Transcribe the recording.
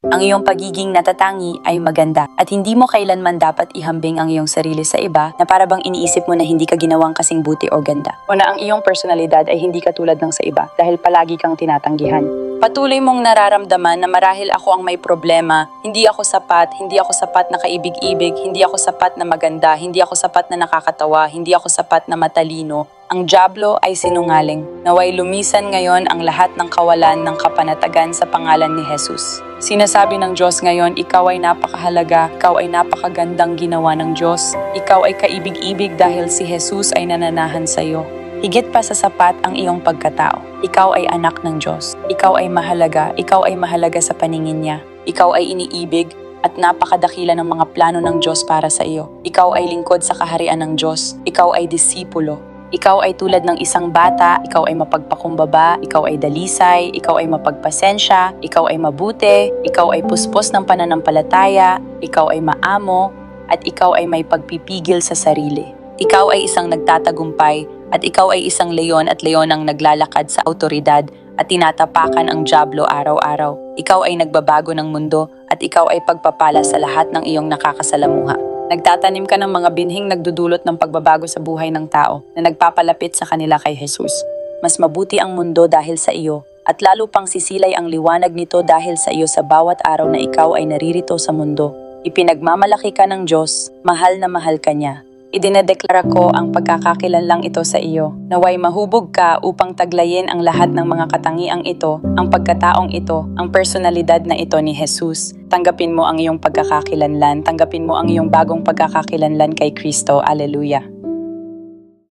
Ang iyong pagiging natatangi ay maganda at hindi mo kailanman dapat ihambing ang iyong sarili sa iba na para bang iniisip mo na hindi ka ginawang kasing buti o ganda. O na ang iyong personalidad ay hindi katulad ng sa iba dahil palagi kang tinatanggihan. Patuloy mong nararamdaman na marahil ako ang may problema, hindi ako sapat na kaibig-ibig, hindi ako sapat na maganda, hindi ako sapat na nakakatawa, hindi ako sapat na matalino. Ang dyablo ay sinungaling. Naway lumisan ngayon ang lahat ng kawalan ng kapanatagan sa pangalan ni Jesus. Sinasabi ng Diyos ngayon, ikaw ay napakahalaga, ikaw ay napakagandang ginawa ng Diyos, ikaw ay kaibig-ibig dahil si Jesus ay nananahan sa iyo. Higit pa sa sapat ang iyong pagkatao. Ikaw ay anak ng Diyos. Ikaw ay mahalaga sa paningin niya. Ikaw ay iniibig at napakadakila ng mga plano ng Diyos para sa iyo. Ikaw ay lingkod sa kaharian ng Diyos. Ikaw ay disipulo. Ikaw ay tulad ng isang bata, ikaw ay mapagpakumbaba, ikaw ay dalisay, ikaw ay mapagpasensya, ikaw ay mabuti, ikaw ay puspos ng pananampalataya, ikaw ay maamo, at ikaw ay may pagpipigil sa sarili. Ikaw ay isang nagtatagumpay, at ikaw ay isang leon at leonang naglalakad sa autoridad at tinatapakan ang dyablo araw-araw. Ikaw ay nagbabago ng mundo at ikaw ay pagpapala sa lahat ng iyong nakakasalamuha. Nagtatanim ka ng mga binhing nagdudulot ng pagbabago sa buhay ng tao na nagpapalapit sa kanila kay Jesus. Mas mabuti ang mundo dahil sa iyo at lalo pang sisilay ang liwanag nito dahil sa iyo sa bawat araw na ikaw ay naririto sa mundo. Ipinagmamalaki ka ng Diyos, mahal na mahal ka niya. Idinedeklara ko ang pagkakakilanlang ito sa iyo. Naway mahubog ka upang taglayin ang lahat ng mga katangiang ito, ang pagkataong ito, ang personalidad na ito ni Jesus. Tanggapin mo ang iyong pagkakakilanlan, tanggapin mo ang iyong bagong pagkakakilanlan kay Kristo. Alleluia.